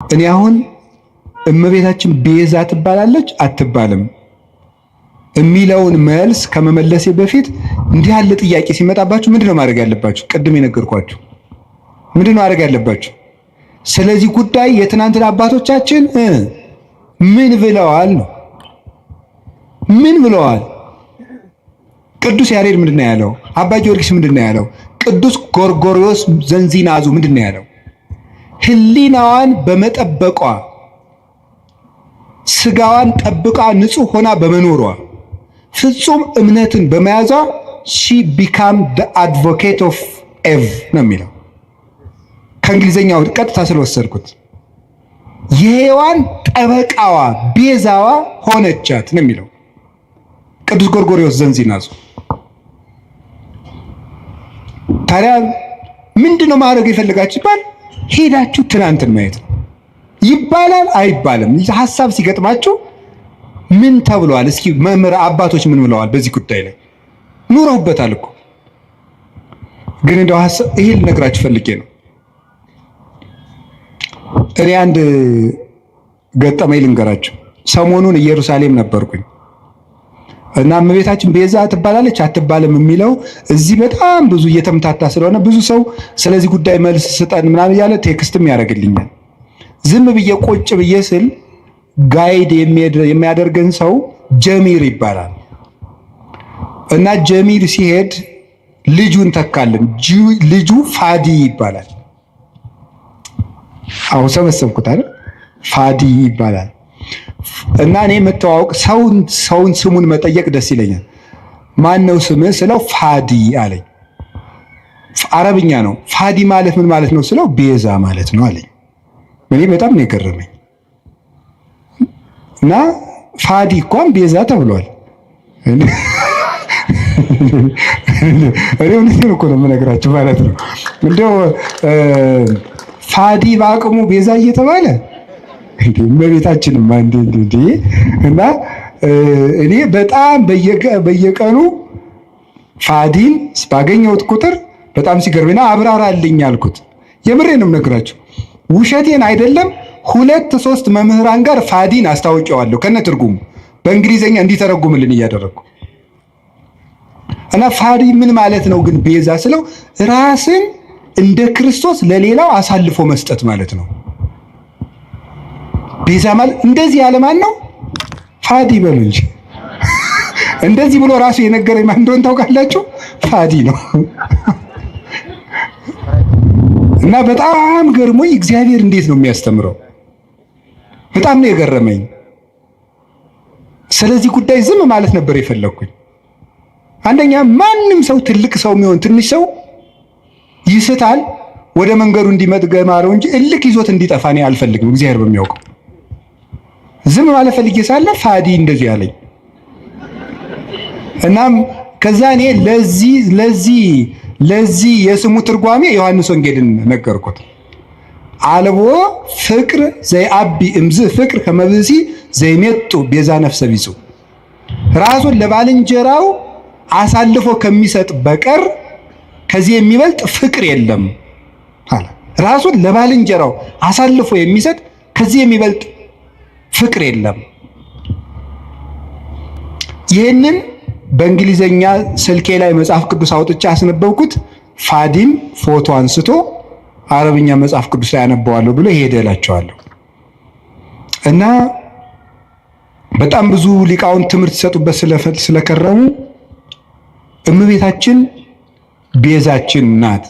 እኔ አሁን እመቤታችን ቤዛ ትባላለች አትባልም የሚለውን መልስ ከመመለሴ በፊት እንዲህ ያለ ጥያቄ ሲመጣባችሁ ምንድነው ማድረግ ያለባችሁ? ቅድም የነገርኳችሁ ምንድነው ማድረግ ያለባችሁ? ስለዚህ ጉዳይ የትናንትና አባቶቻችን ምን ብለዋል ነው? ምን ብለዋል? ቅዱስ ያሬድ ምንድነው ያለው? አባ ጊዮርጊስ ምንድነው ያለው? ቅዱስ ጎርጎርዮስ ዘንዚናዙ ምንድነው ያለው? ህሊናዋን በመጠበቋ ስጋዋን ጠብቃ ንጹህ ሆና በመኖሯ ፍጹም እምነትን በመያዟ she became the advocate of Eve ነው የሚለው። ከእንግሊዘኛው ቀጥታ ስለወሰድኩት የሔዋን ጠበቃዋ ቤዛዋ ሆነቻት ነው የሚለው ቅዱስ ጎርጎርዮስ ዘንዚናዙ። ታዲያ ምንድነው ማድረግ የፈለጋችሁ ይባል? ሄዳችሁ ትናንትን ማየት ነው። ይባላል አይባልም? ሐሳብ ሲገጥማችሁ ምን ተብሏል? እስኪ መምህር አባቶች ምን ብለዋል በዚህ ጉዳይ ላይ? ኑረውበታል እኮ። ግን እንደው ሐሳብ ይሄ ልነግራችሁ ፈልጌ ነው። እኔ አንድ ገጠመኝ ልንገራችሁ። ሰሞኑን ኢየሩሳሌም ነበርኩኝ እና እመቤታችን ቤዛ ትባላለች አትባልም የሚለው እዚህ በጣም ብዙ እየተምታታ ስለሆነ ብዙ ሰው ስለዚህ ጉዳይ መልስ ስጠን ምናምን እያለ ቴክስትም ያደርግልኛል። ዝም ብዬ ቁጭ ብዬ ስል ጋይድ የሚያደርገን ሰው ጀሚር ይባላል እና ጀሚር ሲሄድ ልጁን ተካልን። ልጁ ፋዲ ይባላል። አሁን ሰበሰብኩት አይደል? ፋዲ ይባላል እና እኔ መተዋወቅ ሰውን ስሙን መጠየቅ ደስ ይለኛል። ማን ነው ስምህ ስለው ፋዲ አለኝ። አረብኛ ነው። ፋዲ ማለት ምን ማለት ነው ስለው ቤዛ ማለት ነው አለኝ። እኔ በጣም ነው የገረመኝ። እና ፋዲ እንኳን ቤዛ ተብሏል። እኔ እውነቴን እኮ ነው የምነግራችሁ ማለት ነው። እንደው ፋዲ በአቅሙ ቤዛ እየተባለ እመቤታችንም እንዴ! እና እኔ በጣም በየቀኑ ፋዲን ባገኘሁት ቁጥር በጣም ሲገርምና አብራራልኝ አልኩት። የምሬን ነው የምነግራችሁ፣ ውሸቴን አይደለም። 2-3 መምህራን ጋር ፋዲን አስታውቀዋለሁ ከነ ትርጉሙ በእንግሊዘኛ እንዲተረጉምልን እያደረግኩ እና ፋዲ ምን ማለት ነው ግን ቤዛ ስለው ራስን እንደ ክርስቶስ ለሌላው አሳልፎ መስጠት ማለት ነው። ቤዛ ማለት እንደዚህ ያለ ማን ነው? ፋዲ በሉ እንጂ እንደዚህ ብሎ ራሱ የነገረኝ ማን እንደሆነ ታውቃላችሁ? ፋዲ ነው። እና በጣም ገርሞኝ እግዚአብሔር እንዴት ነው የሚያስተምረው? በጣም ነው የገረመኝ። ስለዚህ ጉዳይ ዝም ማለት ነበር የፈለኩኝ። አንደኛ ማንም ሰው ትልቅ ሰው የሚሆን ትንሽ ሰው ይስታል፣ ወደ መንገዱ እንዲመጥ ገማረው እንጂ እልክ ይዞት እንዲጠፋ እኔ አልፈልግም። እግዚአብሔር በሚያውቀው ዝም ማለት ፈልጌ ሳለ ፋዲ እንደዚህ ያለኝ። እናም ከዛ እኔ ለዚህ የስሙ ትርጓሜ ዮሐንስ ወንጌልን ነገርኩት። አልቦ ፍቅር ዘይአቢ እምዝ ፍቅር ከመብሲ ዘይሜጡ ቤዛ ነፍሰ ቢጹ ራሱን ለባልንጀራው አሳልፎ ከሚሰጥ በቀር ከዚህ የሚበልጥ ፍቅር የለም አለ። ራሱን ለባልንጀራው አሳልፎ የሚሰጥ ከዚህ የሚበልጥ ፍቅር የለም። ይህንን በእንግሊዘኛ ስልኬ ላይ መጽሐፍ ቅዱስ አውጥቼ አስነበብኩት። ፋዲም ፎቶ አንስቶ አረብኛ መጽሐፍ ቅዱስ ላይ አነበዋለሁ ብሎ ይሄደላቸዋለሁ። እና በጣም ብዙ ሊቃውንት ትምህርት ሲሰጡበት ስለከረሙ እመቤታችን ቤዛችን ናት።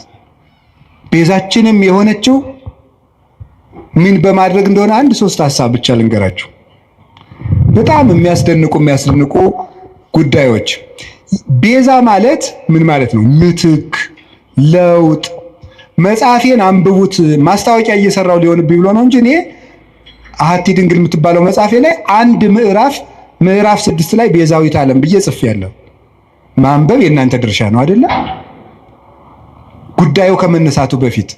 ቤዛችንም የሆነችው ምን በማድረግ እንደሆነ 1-3 ሐሳብ ብቻ ልንገራችሁ። በጣም የሚያስደንቁ ጉዳዮች። ቤዛ ማለት ምን ማለት ነው? ምትክ፣ ለውጥ። መጽሐፌን አንብቡት። ማስታወቂያ እየሰራው ሊሆንብኝ ብሎ ነው እንጂ እኔ አሐቲ ድንግል የምትባለው መጽሐፌ ላይ አንድ ምዕራፍ 6 ላይ ቤዛዊት ዓለም ብዬ ጽፌያለሁ። ማንበብ የእናንተ ድርሻ ነው አይደለ? ጉዳዩ ከመነሳቱ በፊት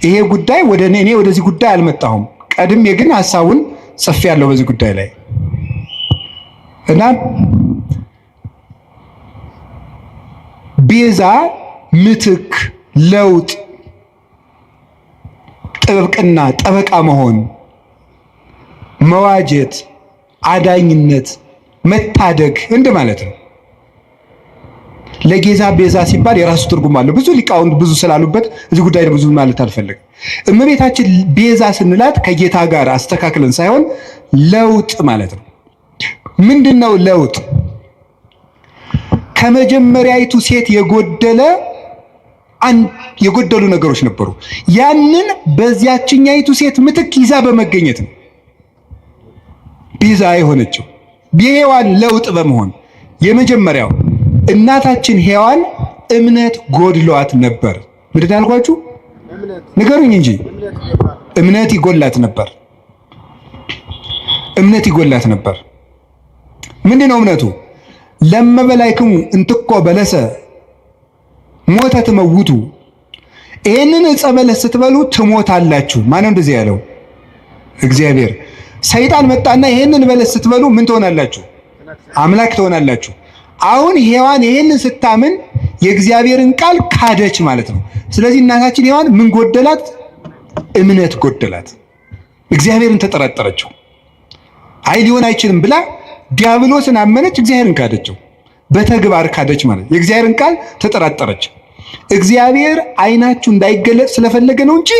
ይሄ ጉዳይ እኔ ወደዚህ ጉዳይ አልመጣሁም። ቀድሜ ግን ሐሳቡን ጽፌያለሁ በዚህ ጉዳይ ላይ እና ቤዛ ምትክ፣ ለውጥ፣ ጥብቅና ጠበቃ መሆን፣ መዋጀት፣ አዳኝነት፣ መታደግ እንደማለት ነው። ለጌዛ ቤዛ ሲባል የራሱ ትርጉም አለው። ብዙ ሊቃውንት ብዙ ስላሉበት እዚህ ጉዳይ ብዙ ማለት አልፈልግም። እመቤታችን ቤዛ ስንላት ከጌታ ጋር አስተካክለን ሳይሆን ለውጥ ማለት ነው። ምንድነው ለውጥ? ከመጀመሪያይቱ ሴት የጎደሉ ነገሮች ነበሩ። ያንን በዚያችኛይቱ ሴት ምትክ ይዛ በመገኘት ነው ቤዛ የሆነችው። የሔዋን ለውጥ በመሆን የመጀመሪያው እናታችን ሔዋን እምነት ጎድሏት ነበር። ምንድን ያልኳችሁ ንገሩኝ እንጂ እምነት ይጎላት ነበር። እምነት ይጎላት ነበር። ምንድነው እምነቱ? ለመበላይክሙ እንትኮ በለሰ ሞተ ትመውቱ፣ ይህንን ዕፀ በለስ ስትበሉ ትሞታላችሁ። ማነው እንደዚህ ያለው? እግዚአብሔር። ሰይጣን መጣና ይህንን በለስ ስትበሉ ምን ትሆናላችሁ? አምላክ ትሆናላችሁ። አሁን ሔዋን ይህንን ስታምን የእግዚአብሔርን ቃል ካደች ማለት ነው። ስለዚህ እናታችን ሔዋን ምን ጎደላት? እምነት ጎደላት። እግዚአብሔርን ተጠራጠረችው። አይ ሊሆን አይችልም ብላ ዲያብሎስን አመነች፣ እግዚአብሔርን ካደችው። በተግባር ካደች ማለት የእግዚአብሔርን ቃል ተጠራጠረች። እግዚአብሔር ዓይናችሁ እንዳይገለጽ ስለፈለገ ነው እንጂ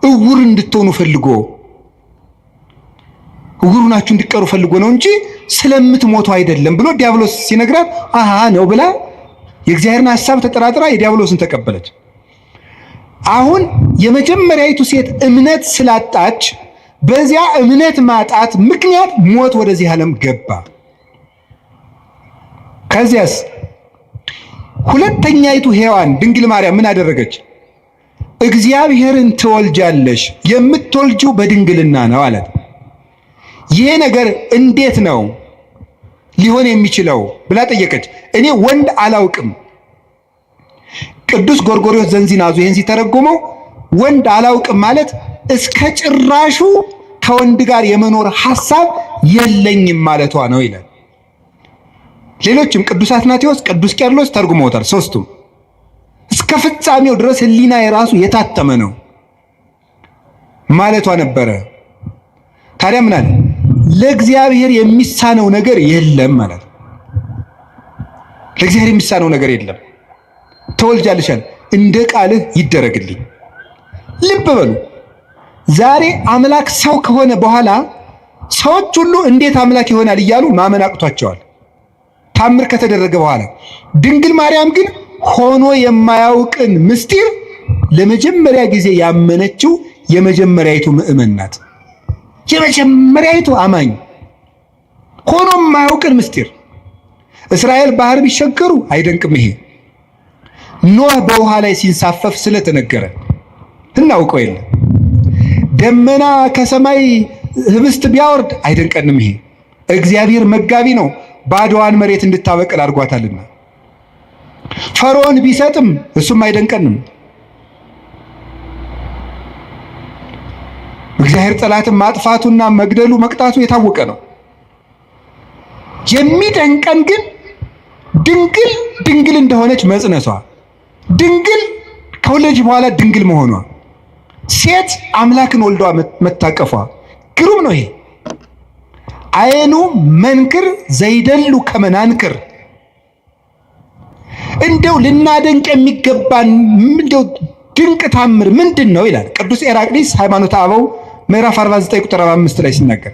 እውር እንድትሆኑ ፈልጎ እውር ናችሁ እንድትቀሩ ፈልጎ ነው እንጂ ስለምትሞቱ አይደለም ብሎ ዲያብሎስ ሲነግራት አሃ ነው ብላ የእግዚአብሔርን ሐሳብ ተጠራጥራ የዲያብሎስን ተቀበለች። አሁን የመጀመሪያይቱ ሴት እምነት ስላጣች በዚያ እምነት ማጣት ምክንያት ሞት ወደዚህ ዓለም ገባ። ከዚያስ ሁለተኛይቱ ሔዋን ድንግል ማርያም ምን አደረገች? እግዚአብሔርን ትወልጃለሽ፣ የምትወልጂው በድንግልና ነው አላት። ይሄ ነገር እንዴት ነው ሊሆን የሚችለው ብላ ጠየቀች። እኔ ወንድ አላውቅም። ቅዱስ ጎርጎርዮስ ዘንዚናዙ ይህን ሲተረጎመው ወንድ አላውቅም ማለት እስከ ጭራሹ ከወንድ ጋር የመኖር ሐሳብ የለኝም ማለቷ ነው ይላል። ሌሎችም ቅዱስ አትናቴዎስ፣ ቅዱስ ቄርሎስ ተርጉመውታል። ሶስቱም እስከ ፍጻሜው ድረስ ሕሊና የራሱ የታተመ ነው ማለቷ ነበረ። ታዲያ ምን አለ? ለእግዚአብሔር የሚሳነው ነገር የለም ማለት ነው። ለእግዚአብሔር የሚሳነው ነገር የለም። ተወልጃለሽ አለ፣ እንደ ቃልህ ይደረግልኝ። ልብ በሉ፣ ዛሬ አምላክ ሰው ከሆነ በኋላ ሰዎች ሁሉ እንዴት አምላክ ይሆናል እያሉ ማመን አቅቷቸዋል፣ ታምር ከተደረገ በኋላ። ድንግል ማርያም ግን ሆኖ የማያውቅን ምስጢር ለመጀመሪያ ጊዜ ያመነችው የመጀመሪያይቱ ምእመን ናት። የመጀመሪያይቱ አማኝ ሆኖ የማያውቅን ምስጢር። እስራኤል ባህር ቢሸገሩ አይደንቅም። ይሄ ኖህ በውሃ ላይ ሲንሳፈፍ ስለተነገረ እናውቀው የለ። ደመና ከሰማይ ህብስት ቢያወርድ አይደንቀንም። ይሄ እግዚአብሔር መጋቢ ነው፣ ባዶዋን መሬት እንድታበቅል አድርጓታልና። ፈርዖን ቢሰጥም እሱም አይደንቀንም። እግዚአብሔር ጠላትን ማጥፋቱና መግደሉ መቅጣቱ የታወቀ ነው። የሚደንቀን ግን ድንግል እንደሆነች መጽነሷ፣ ድንግል ከወለደች በኋላ ድንግል መሆኗ፣ ሴት አምላክን ወልዷ መታቀፏ ግሩም ነው። ይሄ አይኑ መንክር ዘይደሉ ከመናንክር። እንደው ልናደንቅ የሚገባን እንደው ድንቅ ታምር ምንድን ነው ይላል ቅዱስ ኤራቅሊስ ሃይማኖተ አበው ምዕራፍ 49 ቁጥር 5 ላይ ሲናገር፣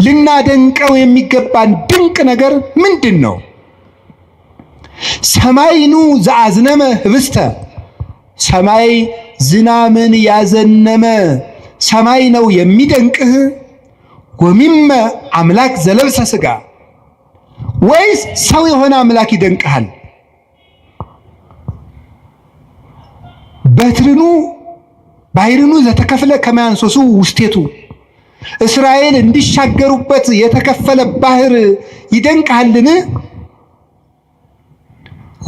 ልናደንቀው የሚገባን ድንቅ ነገር ምንድን ነው? ሰማይኑ ዘአዝነመ ህብስተ፣ ሰማይ ዝናምን ያዘነመ ሰማይ ነው የሚደንቅህ? ወሚመ አምላክ ዘለብሰ ሥጋ፣ ወይስ ሰው የሆነ አምላክ ይደንቅሃል? በትርኑ ባሕርኑ ዘተከፍለ ከመያንሶሱ ውስቴቱ፣ እስራኤል እንዲሻገሩበት የተከፈለ ባህር ይደንቅሃልን?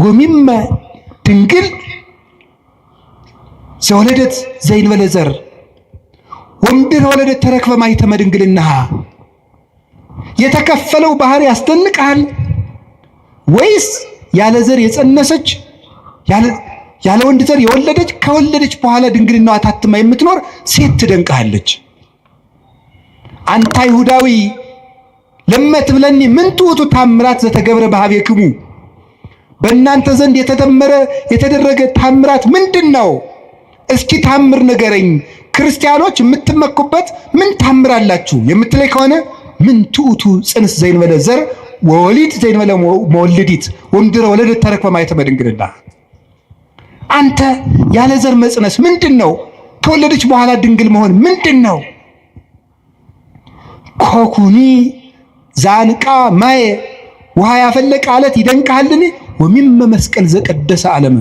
ወሚመ ድንግል ዘወለደት ዘይንበለ ዘር ወምድር ወለደት ተረክበ ማኅተመ ድንግልናሃ፣ የተከፈለው ባህር ያስደንቅሃል? ወይስ ያለ ዘር የጸነሰች ያለ ወንድ ዘር የወለደች ከወለደች በኋላ ድንግልናዋ ታትማ የምትኖር ሴት ትደንቅሃለች። አንተ አይሁዳዊ ለመት ብለኒ ምን ትውቱ ታምራት ዘተገብረ በኀቤክሙ በእናንተ ዘንድ የተደረገ ታምራት ምንድነው? እስኪ ታምር ንገረኝ። ክርስቲያኖች የምትመኩበት ምን ታምራላችሁ የምትለይ ከሆነ ምን ትውቱ ጽንስ ዘይንበለ ዘር ወወሊድ ዘይንበለ መወልዲት ወምድረ ወለደት ተረክበ ማኅተመ ድንግልና። አንተ ያለ ዘር መጽነስ ምንድነው? ከወለደች በኋላ ድንግል መሆን ምንድነው? ኮኩኒ ዛንቃ ማየ ውሃ ያፈለቀ አለት ይደንቅሃልን? ወሚመ መስቀል ዘቀደሰ ዓለመ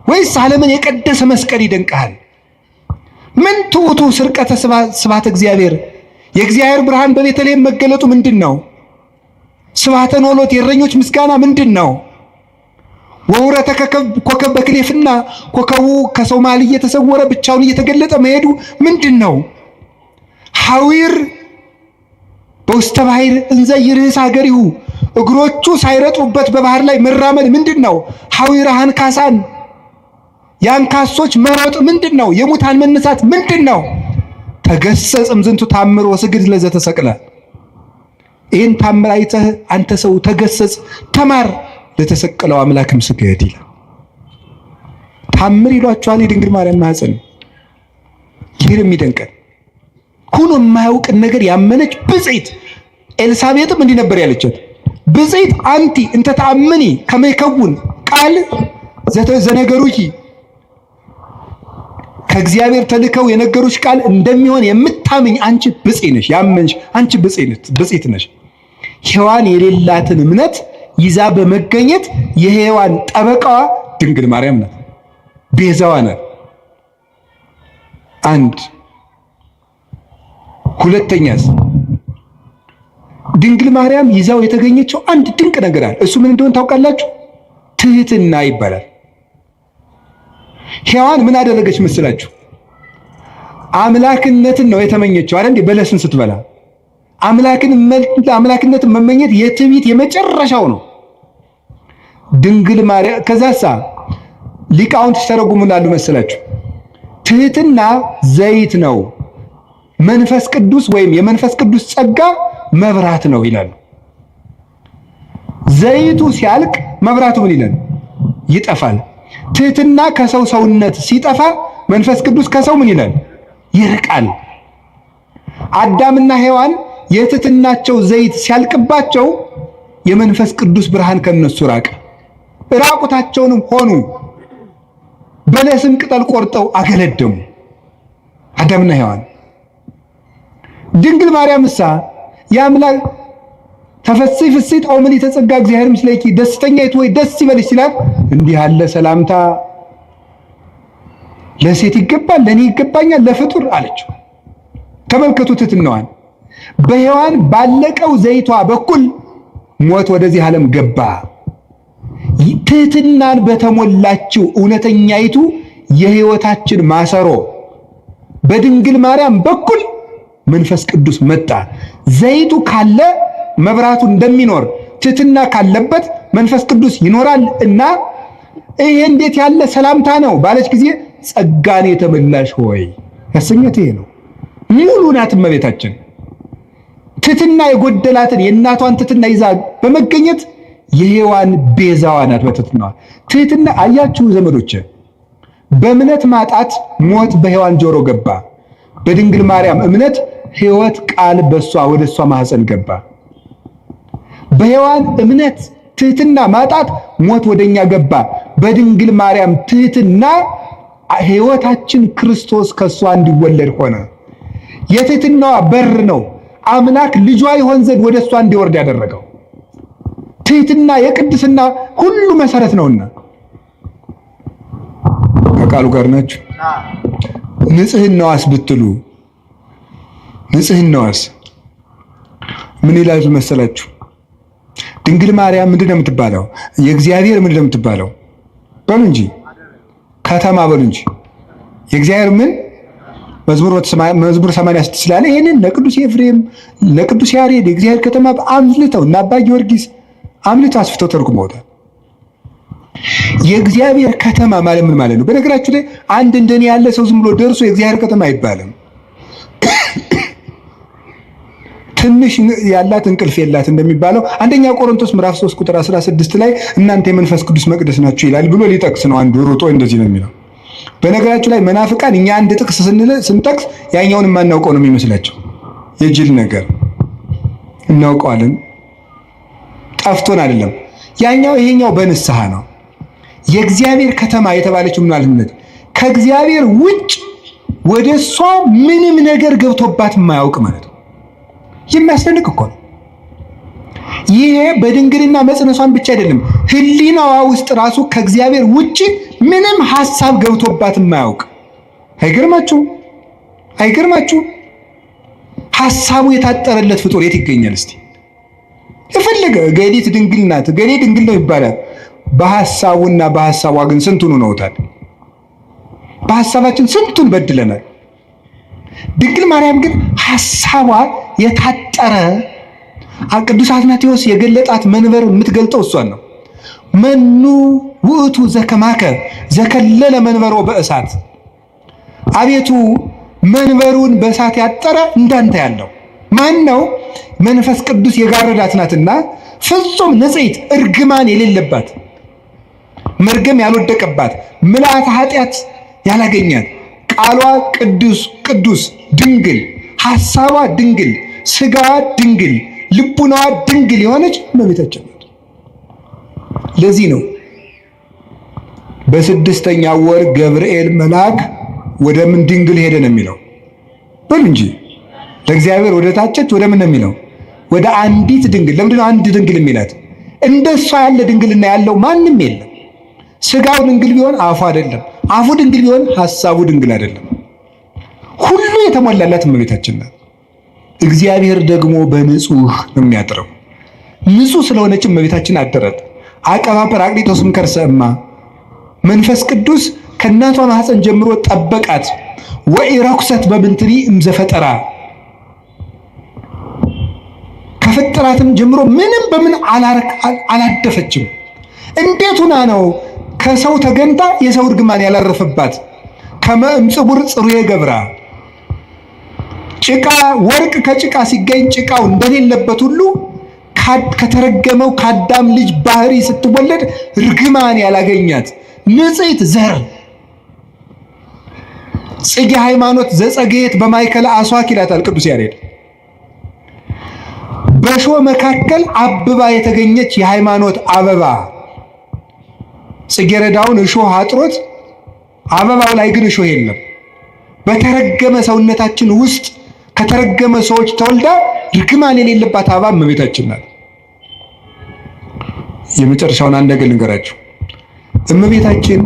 ወይስ ዓለምን የቀደሰ መስቀል ይደንቅሃል? ምን ትውቱ ስርቀተ ስብሐተ እግዚአብሔር የእግዚአብሔር ብርሃን በቤተልሔም መገለጡ ምንድነው? ስብሐተ ኖሎት የእረኞች ምስጋና ምንድነው? ወውረተ ኮከብ በክሌፍና ኮከቡ ከሰው መሃል እየተሰወረ ብቻውን እየተገለጠ መሄዱ ምንድነው? ሐዊር በውስተ ባሕር እንዘ ይርህስ ሀገሪሁ እግሮቹ ሳይረጡበት በባህር ላይ መራመድ ምንድነው? ሐዊረ አንካሳን የአንካሶች መሮጥ ምንድነው? የሙታን መነሳት ምንድነው? ተገሰጽ እምዝንቱ ታምር ወስግድ ለዘተሰቅለ። ይህን ታምር አይተህ አንተ ሰው ተገሰጽ፣ ተማር፣ ለተሰቀለው አምላክም ስገድ ይላል። ታምር ይሏቸዋል የድንግል ማርያም ማኅፀን። ይህን የሚደንቀን ሁሉ የማያውቅን ነገር ያመነች ብፅዕት ኤልሳቤጥም እንዲህ ነበር ያለቻት፣ ብፅዕት አንቲ እንተ ተአምኒ ከመ ይከውን ቃል ዘነገሩኪ ከእግዚአብሔር ተልከው የነገሩሽ ቃል እንደሚሆን የምታምኝ አንቺ ብፅዕት ነሽ። ያመንሽ አንቺ ብፅዕት ነሽ። ሔዋን የሌላትን እምነት ይዛ በመገኘት የሔዋን ጠበቃዋ ድንግል ማርያም ናት፣ ቤዛዋ ናት። አንድ ሁለተኛስ ድንግል ማርያም ይዛው የተገኘችው አንድ ድንቅ ነገር አለ። እሱ ምን እንደሆነ ታውቃላችሁ? ትህትና ይባላል። ሔዋን ምን አደረገች መስላችሁ? አምላክነትን ነው የተመኘችው አይደል? በለስን ስትበላ አምላክነትን መመኘት የትዕቢት የመጨረሻው ነው። ድንግል ማርያም ከዛሳ ሊቃውንት ተረጉሙላሉ መስላችሁ? ትህትና ዘይት ነው፣ መንፈስ ቅዱስ ወይም የመንፈስ ቅዱስ ጸጋ መብራት ነው ይላሉ። ዘይቱ ሲያልቅ መብራቱ ምን ይላል? ይጠፋል። ትህትና ከሰው ሰውነት ሲጠፋ መንፈስ ቅዱስ ከሰው ምን ይላል? ይርቃል። አዳምና ሔዋን የትህትናቸው ዘይት ሲያልቅባቸው የመንፈስ ቅዱስ ብርሃን ከነሱ ራቀ። ራቁታቸውንም ሆኑ። በለስን ቅጠል ቆርጠው አገለደሙ አዳምና ሔዋን። ድንግል ማርያምሳ የአምላክ ተፈሥሒ ፍሥሕት ኦ ምልዕተ ጸጋ እግዚአብሔር ምስሌኪ ደስተኛይቱ ወይ ደስ ይበልሽ ሲላት እንዲህ ያለ ሰላምታ ለሴት ይገባል፣ ለኔ ይገባኛል፣ ለፍጡር አለችው። ተመልከቱ ትሕትናዋን። በሔዋን ባለቀው ዘይቷ በኩል ሞት ወደዚህ ዓለም ገባ። ትሕትናን በተሞላችው እውነተኛይቱ የሕይወታችን ማሰሮ በድንግል ማርያም በኩል መንፈስ ቅዱስ መጣ። ዘይቱ ካለ መብራቱ እንደሚኖር ትሕትና ካለበት መንፈስ ቅዱስ ይኖራል። እና ይሄ እንዴት ያለ ሰላምታ ነው ባለች ጊዜ ጸጋን የተመላሽ ሆይ ያሰኘት ይሄ ነው። ሙሉ ናት እመቤታችን። ትሕትና የጎደላትን የእናቷን ትሕትና ይዛ በመገኘት የሔዋን ቤዛዋ ናት። በትሕትናዋ ትሕትና አያችሁ ዘመዶቼ፣ በእምነት ማጣት ሞት በሔዋን ጆሮ ገባ። በድንግል ማርያም እምነት ሕይወት ቃል በሷ ወደ እሷ ማህፀን ገባ። በሔዋን እምነት ትሕትና ማጣት ሞት ወደኛ ገባ። በድንግል ማርያም ትሕትና ሕይወታችን ክርስቶስ ከሷ እንዲወለድ ሆነ። የትሕትናዋ በር ነው አምላክ ልጇ ይሆን ዘንድ ወደ እሷ እንዲወርድ ያደረገው። ትሕትና የቅድስና ሁሉ መሰረት ነውና ከቃሉ ጋር ናችሁ። ንጽሕናዋስ ብትሉ ንጽሕናዋስ ምን ይላል መሰላችሁ? ድንግል ማርያም ምንድን ነው የምትባለው? የእግዚአብሔር ምንድን ነው የምትባለው? በሉ እንጂ ከተማ በሉ እንጂ የእግዚአብሔር ምን መዝሙር 86 ስላለ ይሄንን ለቅዱስ ኤፍሬም ለቅዱስ ያሬድ የእግዚአብሔር ከተማ አምልተው እና አባ ጊዮርጊስ አምልተው አስፍተው ተርጉመውታል። የእግዚአብሔር ከተማ ማለት ምን ማለት ነው? በነገራችሁ ላይ አንድ እንደኔ ያለ ሰው ዝም ብሎ ደርሶ የእግዚአብሔር ከተማ አይባልም። ትንሽ ያላት እንቅልፍ የላት እንደሚባለው አንደኛ ቆሮንቶስ ምዕራፍ 3 ቁጥር 16 ላይ እናንተ የመንፈስ ቅዱስ መቅደስ ናችሁ ይላል ብሎ ሊጠቅስ ነው። አንዱ ሮጦ እንደዚህ ነው የሚለው። በነገራችሁ ላይ መናፍቃን እኛ አንድ ጥቅስ ስንጠቅስ ያኛውን የማናውቀው ነው የሚመስላቸው። የጅል ነገር እናውቀዋለን፣ ጠፍቶን አይደለም። ያኛው ይሄኛው በንስሐ ነው። የእግዚአብሔር ከተማ የተባለችው ምን ማለት ነው? ከእግዚአብሔር ውጭ ወደሷ ምንም ነገር ገብቶባት የማያውቅ ማለት ነው። የሚያስደንቅ እኮ ነው። ይሄ በድንግልና መጽነሷን ብቻ አይደለም፣ ሕሊናዋ ውስጥ ራሱ ከእግዚአብሔር ውጭ ምንም ሐሳብ ገብቶባት የማያውቅ። አይገርማችሁ? አይገርማችሁ? ሐሳቡ የታጠረለት ፍጡር የት ይገኛል? እስቲ የፈለገ ገሊት ድንግል ናት፣ ገሌ ድንግል ነው ይባላል። በሐሳቡና በሐሳቧ ግን ስንቱን ነውታል። በሐሳባችን ስንቱን በድለናል። ድንግል ማርያም ግን ሐሳቧ የታጠረ ቅዱስ አትናቴዎስ የገለጣት መንበር የምትገልጠው እሷን ነው። መኑ ውእቱ ዘከማከ ዘከለለ መንበሮ በእሳት፣ አቤቱ መንበሩን በእሳት ያጠረ እንዳንተ ያለው ማን ነው? መንፈስ ቅዱስ የጋረዳት ናትና ፍጹም ንጽሕት እርግማን የሌለባት መርገም ያልወደቀባት ምልአተ ኃጢአት ያላገኛት ቃሏ ቅዱስ ቅዱስ ድንግል፣ ሐሳቧ ድንግል፣ ስጋዋ ድንግል፣ ልቡናዋ ድንግል የሆነች እመቤታችን ናት። ለዚህ ነው በስድስተኛው ወር ገብርኤል መልአክ ወደ ምን ድንግል ሄደ ነው የሚለው። በሉ እንጂ ለእግዚአብሔር ወደ ታጨች ወደ ምን ነው የሚለው? ወደ አንዲት ድንግል። ለምንድን ነው አንድ ድንግል የሚላት? እንደሷ ያለ ድንግልና ያለው ማንም የለም። ስጋው ድንግል ቢሆን አፉ አይደለም፣ አፉ ድንግል ቢሆን ሐሳቡ ድንግል አይደለም። ሁሉ የተሟላላት እመቤታችን ናት። እግዚአብሔር ደግሞ በንጹህ ነው የሚያድረው። ንጹህ ስለሆነች እመቤታችን አደረት። አቀባ ጰራቅሊጦስም ከርሰ እማ፣ መንፈስ ቅዱስ ከእናቷ ማኅፀን ጀምሮ ጠበቃት። ወኢረኩሰት በምንትኒ እምዘፈጠራ፣ ከፍጥራትም ጀምሮ ምንም በምን አላደፈችም። እንዴት ሆና ነው ከሰው ተገንታ የሰው እርግማን ያላረፈባት? ከመ እምጽቡር ጽሩየ ገብራ፣ ጭቃ ወርቅ ከጭቃ ሲገኝ ጭቃው እንደሌለበት ሁሉ ከተረገመው ከአዳም ልጅ ባህሪ ስትወለድ እርግማን ያላገኛት ንጽሕት ዘር ጽጌ ሃይማኖት ዘጸገየት በማእከለ አስዋክ ይላታል ቅዱስ ያሬድ። በእሾህ መካከል አብባ የተገኘች የሃይማኖት አበባ። ጽጌረዳውን እሾህ አጥሮት አበባው ላይ ግን እሾህ የለም። በተረገመ ሰውነታችን ውስጥ ከተረገመ ሰዎች ተወልዳ እርግማን የሌለባት አበባ እመቤታችን ናት። የመጨረሻውን አንድ ነገር ልንገራችሁ። እመቤታችን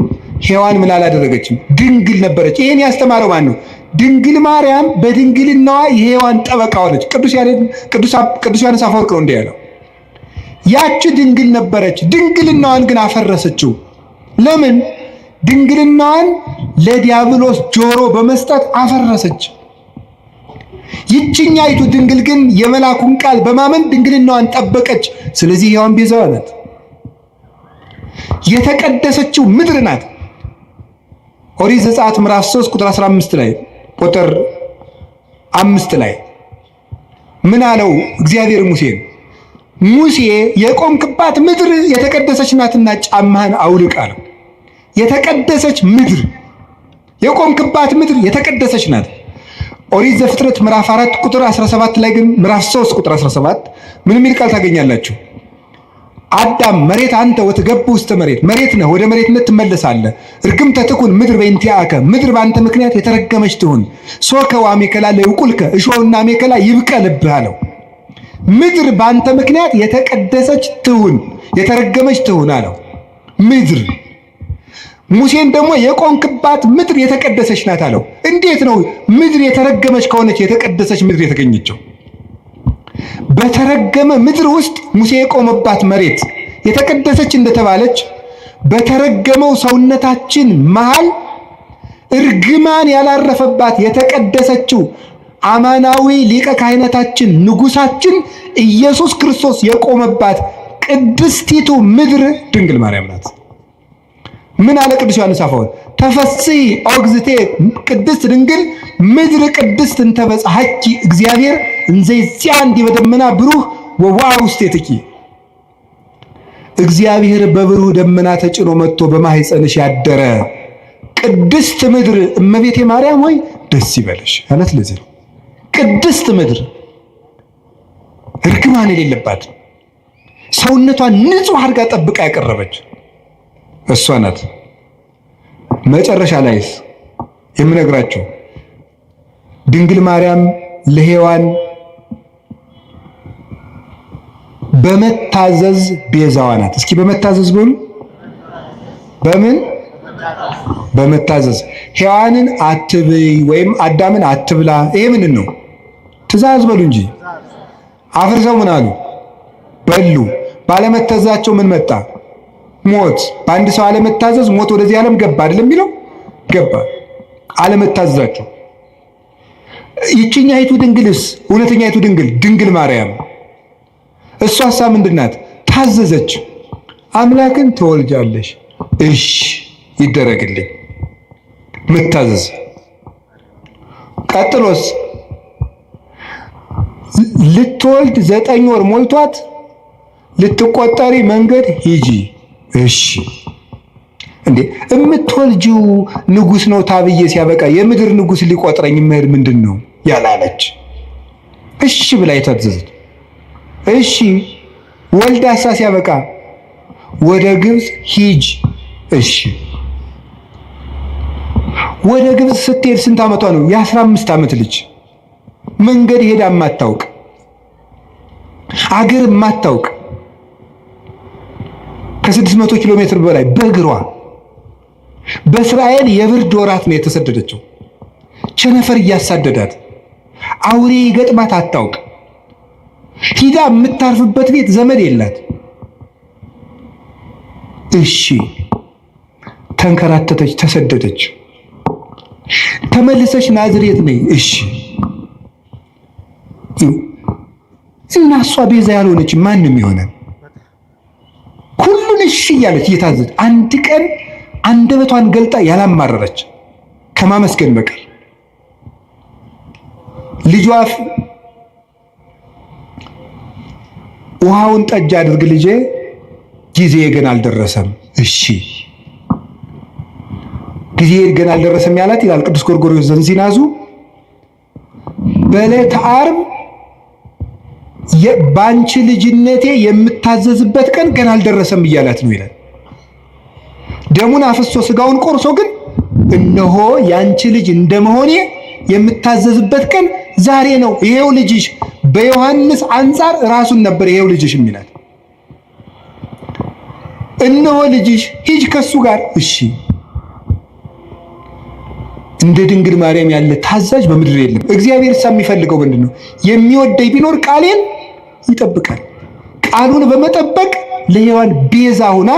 ሔዋን ምን አላደረገችም? ድንግል ነበረች። ይሄን ያስተማረው ማን ነው? ድንግል ማርያም በድንግልናዋ የሔዋን ጠበቃ ሆነች። ቅዱስ ዮሐንስ አፈወርቅ ነው እንዲህ ያለው። ያቺ ድንግል ነበረች፣ ድንግልናዋን ግን አፈረሰችው። ለምን? ድንግልናዋን ለዲያብሎስ ጆሮ በመስጠት አፈረሰች። ይችኛይቱ ድንግል ግን የመላኩን ቃል በማመን ድንግልናዋን ጠበቀች። ስለዚህ ሔዋን ቤዛዋ ናት። የተቀደሰችው ምድር ናት። ኦሪት ዘጸአት ምዕራፍ 3 ቁጥር 15 ላይ ቁጥር 5 ላይ ምን አለው እግዚአብሔር ሙሴን? ሙሴ የቆምክባት ምድር የተቀደሰች ናትና ጫማህን አውልቅ አለው። የተቀደሰች ምድር፣ የቆምክባት ምድር የተቀደሰች ናት። ኦሪት ዘፍጥረት ምዕራፍ 4 ቁጥር 17 ላይ ግን ምዕራፍ 3 ቁጥር 17 ምን የሚል ቃል ታገኛላችሁ? አዳም መሬት አንተ ወትገቡ ውስተ መሬት፣ መሬት ነህ ወደ መሬትነት ትመለሳለህ። እርግምተ ትኩን ምድር በእንቲአከ፣ ምድር በአንተ ምክንያት የተረገመች ትሁን። ሶከ ወአሜከላ ለይብቁልከ፣ እሾህና አሜከላ ይብቀልብህ አለው። ምድር በአንተ ምክንያት የተቀደሰች ትሁን፣ የተረገመች ትሁን አለው። ምድር ሙሴን ደግሞ የቆምክባት ምድር የተቀደሰች ናት አለው። እንዴት ነው ምድር የተረገመች ከሆነች የተቀደሰች ምድር የተገኘችው? በተረገመ ምድር ውስጥ ሙሴ የቆመባት መሬት የተቀደሰች እንደተባለች በተረገመው ሰውነታችን መሃል እርግማን ያላረፈባት የተቀደሰችው አማናዊ ሊቀ ካህናታችን ንጉሳችን ኢየሱስ ክርስቶስ የቆመባት ቅድስቲቱ ምድር ድንግል ማርያም ናት። ምን አለ ቅዱስ ዮሐንስ አፈወርቅ? ተፈሥሒ ኦግዝቴ ቅድስት ድንግል ምድር ቅድስት እንተ በጽሐኪ እግዚአብሔር እንዘ ይዚአን ዲበ ደመና ብሩህ ወወአ ውስቴትኪ። እግዚአብሔር በብሩህ ደመና ተጭኖ መጥቶ በማኅፀንሽ ያደረ ቅድስት ምድር እመቤቴ ማርያም ሆይ ደስ ይበልሽ አላት። ለዚህ ነው ቅድስት ምድር እርግማን የሌለባት ሰውነቷን ንጹሕ አድርጋ ጠብቃ ያቀረበች እሷ ናት። መጨረሻ ላይስ የምነግራቸው ድንግል ማርያም ለሔዋን በመታዘዝ ቤዛዋ ናት። እስኪ በመታዘዝ በሉ። በምን? በመታዘዝ ሔዋንን አትብይ ወይም አዳምን አትብላ። ይሄ ምን ነው? ትእዛዝ በሉ እንጂ አፍርሰው ምን አሉ? በሉ። ባለመታዘዛቸው ምን መጣ? ሞት። በአንድ ሰው አለመታዘዝ ሞት ወደዚህ ዓለም ገባ አይደለም የሚለው? ገባ። አለመታዘዛቸው። ይችኛይቱ ድንግልስ እውነተኛይቱ ድንግል ማርያም እሷሳ ምንድን ናት? ታዘዘች። አምላክን ትወልጃለሽ፣ እሺ ይደረግልኝ። መታዘዝ። ቀጥሎስ ልትወልድ 9 ወር ሞልቷት ልትቆጠሪ መንገድ ሂጂ፣ እሺ። እንዴ እምትወልጂው ንጉሥ ነው ታብዬ ሲያበቃ የምድር ንጉሥ ሊቆጥረኝ መሄድ ምንድን ነው ያላለች? እሺ ብላ የታዘዘች። እሺ ወልዳሳ ሲያበቃ ወደ ግብፅ ሂጅ፣ እሺ። ወደ ግብፅ ስትሄድ ስንት ዓመቷ ነው? የ15 ዓመት ልጅ መንገድ ሄዳ ማታውቅ አገር ማታውቅ ከ600 ኪሎ ሜትር በላይ በእግሯ በእስራኤል የብርድ ወራት ነው የተሰደደችው። ቸነፈር እያሳደዳት አውሬ ገጥማት አታውቅ። ሂዳ የምታርፍበት ቤት ዘመድ የላት። እሺ ተንከራተተች፣ ተሰደደች። ተመልሰች ናዝሬት ነይ፣ እሺ። እና እሷ ቤዛ ያልሆነች ማንም ይሆናል? ሁሉን እሺ እያለች እየታዘዘች አንድ ቀን አንደበቷን ገልጣ ያላማረረች ከማመስገን በቀር ልጇ ውሃውን ጠጅ አድርግ ልጄ፣ ጊዜ ገና አልደረሰም። እሺ ጊዜ ገና አልደረሰም ያላት ይላል ቅዱስ ጎርጎርዮስ ዘንዚናዙ በዕለተ ዓርብ ባንቺ ልጅነቴ የምታዘዝበት ቀን ገና አልደረሰም እያላት ነው ይላል። ደሙን አፍሶ ስጋውን ቆርሶ ግን እነሆ ያንቺ ልጅ እንደመሆኔ የምታዘዝበት ቀን ዛሬ ነው። ይሄው ልጅሽ በዮሐንስ አንጻር ራሱን ነበር ይሄው ልጅሽ የሚላት። እነሆ ልጅሽ ሂጅ ከሱ ጋር፣ እሺ። እንደ ድንግል ማርያም ያለ ታዛዥ በምድር የለም። እግዚአብሔር የሚፈልገው ምንድን ነው? የሚወደኝ ቢኖር ቃሌን ይጠብቃል። ቃሉን በመጠበቅ ለሔዋን ቤዛ ሆና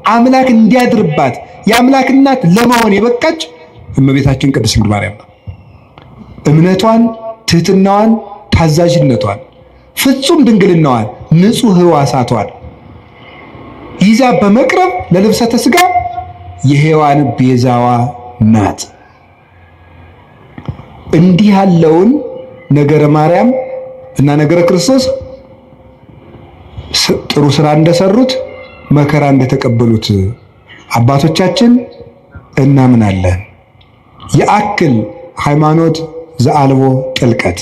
አምላክ እንዲያድርባት የአምላክ እናት ለመሆን የበቃች እመቤታችን ቅድስት ድንግል ማርያም ነው። እምነቷን፣ ትህትናዋን፣ ታዛዥነቷን፣ ፍጹም ድንግልናዋን፣ ንጹሕ ሕዋሳቷን ይዛ በመቅረብ ለልብሰተ ሥጋ የሔዋን ቤዛዋ ናት። እንዲህ ያለውን ነገረ ማርያም እና ነገረ ክርስቶስ ጥሩ ስራ እንደሰሩት መከራ እንደተቀበሉት አባቶቻችን እናምናለን። የአክል ሃይማኖት ዘአልቦ ጥልቀት፣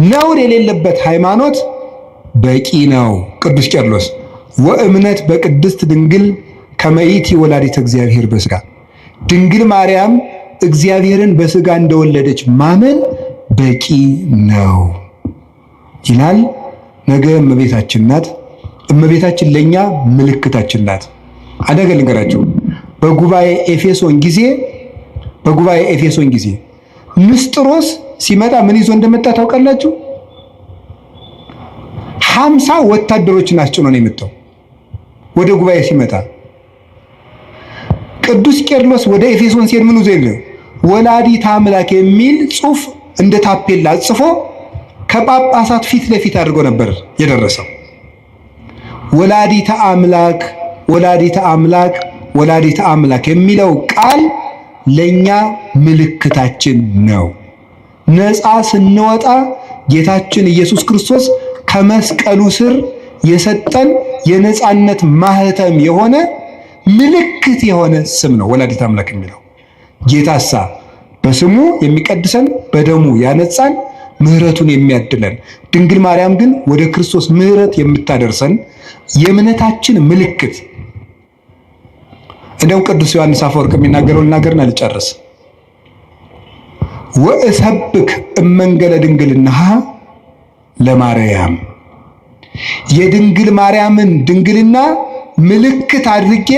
ነውር የሌለበት ሃይማኖት በቂ ነው። ቅዱስ ቄርሎስ ወእምነት በቅድስት ድንግል ከመይእቲ ወላዲተ እግዚአብሔር በሥጋ፣ ድንግል ማርያም እግዚአብሔርን በሥጋ እንደወለደች ማመን በቂ ነው ይላል። ነገ እመቤታችን ናት። እመቤታችን ለኛ ምልክታችን ናት። አደገ ልንገራቸው። በጉባኤ ኤፌሶን ጊዜ ንስጥሮስ ሲመጣ ምን ይዞ እንደመጣ ታውቃላችሁ? 50 ወታደሮችን አስጭኖ ነው የመጣው። ወደ ጉባኤ ሲመጣ ቅዱስ ቄርሎስ ወደ ኤፌሶን ሲሄድ ምን ይዞ ወላዲተ አምላክ የሚል ጽሑፍ እንደ ታፔላ ጽፎ ከጳጳሳት ፊት ለፊት አድርጎ ነበር የደረሰው። ወላዲተ አምላክ ወላዲተ አምላክ የሚለው ቃል ለኛ ምልክታችን ነው። ነፃ ስንወጣ ጌታችን ኢየሱስ ክርስቶስ ከመስቀሉ ስር የሰጠን የነፃነት ማህተም የሆነ ምልክት የሆነ ስም ነው ወላዲተ አምላክ የሚለው። ጌታሳ በስሙ የሚቀድሰን በደሙ ያነጻን ምህረቱን የሚያድለን፣ ድንግል ማርያም ግን ወደ ክርስቶስ ምህረት የምታደርሰን የእምነታችን ምልክት። እንደውም ቅዱስ ዮሐንስ አፈወርቅ የሚናገረው ልናገርና ልጨርስ። ወእሰብክ እመንገለ ድንግልናሃ ለማርያም፣ የድንግል ማርያምን ድንግልና ምልክት አድርጌ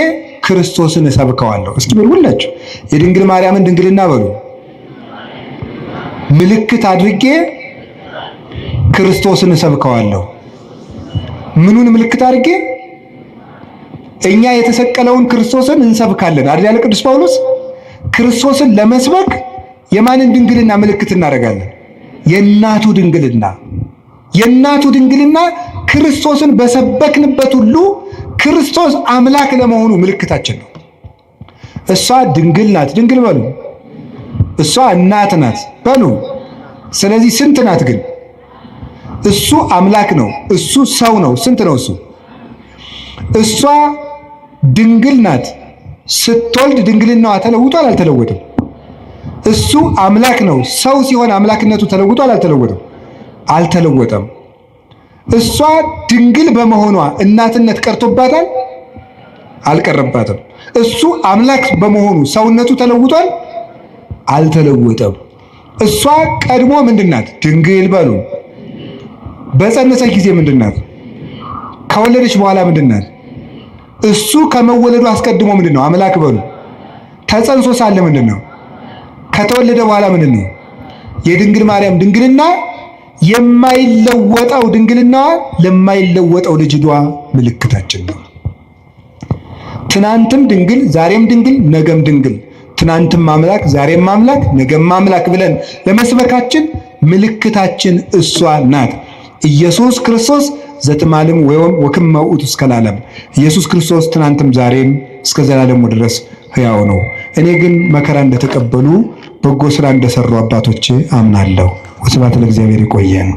ክርስቶስን እሰብከዋለሁ። እስኪ በሉላችሁ የድንግል ማርያምን ድንግልና በሉ። ምልክት አድርጌ ክርስቶስን እሰብከዋለሁ። ምኑን ምልክት አድርጌ? እኛ የተሰቀለውን ክርስቶስን እንሰብካለን አይደል ያለ ቅዱስ ጳውሎስ። ክርስቶስን ለመስበክ የማንን ድንግልና ምልክት እናደርጋለን? የእናቱ ድንግልና። የእናቱ ድንግልና ክርስቶስን በሰበክንበት ሁሉ ክርስቶስ አምላክ ለመሆኑ ምልክታችን ነው። እሷ ድንግል ናት፣ ድንግል በሉ። እሷ እናት ናት በሉ። ስለዚህ ስንት ናት ግን? እሱ አምላክ ነው፣ እሱ ሰው ነው። ስንት ነው እሱ? እሷ ድንግል ናት። ስትወልድ ድንግልናዋ ተለውጧል አልተለወጠም? እሱ አምላክ ነው። ሰው ሲሆን አምላክነቱ ተለውጧል አልተለወጠም? አልተለወጠም። እሷ ድንግል በመሆኗ እናትነት ቀርቶባታል አልቀረባትም? እሱ አምላክ በመሆኑ ሰውነቱ ተለውጧል አልተለወጠም? እሷ ቀድሞ ምንድናት? ድንግል በሉ። በጸነሰች ጊዜ ምንድናት? ከወለደች በኋላ ምንድናት? እሱ ከመወለዱ አስቀድሞ ምንድነው? አምላክ በሉ። ተጸንሶ ሳለ ምንድነው? ከተወለደ በኋላ ምንድነው? የድንግል ማርያም ድንግልና የማይለወጠው ድንግልናዋ ለማይለወጠው ልጅቷ ምልክታችን ነው። ትናንትም ድንግል፣ ዛሬም ድንግል፣ ነገም ድንግል፣ ትናንትም አምላክ፣ ዛሬም አምላክ፣ ነገም አምላክ ብለን ለመስበካችን ምልክታችን እሷ ናት። ኢየሱስ ክርስቶስ ዘትማልም ወክመ ውእቱ እስከ ለዓለም። ኢየሱስ ክርስቶስ ትናንትም ዛሬም እስከ ዘላለሙ ድረስ ሕያው ነው። እኔ ግን መከራ እንደተቀበሉ በጎ ስራ እንደሰሩ አባቶቼ አምናለሁ። ወስብሐት ለእግዚአብሔር። ይቆየን።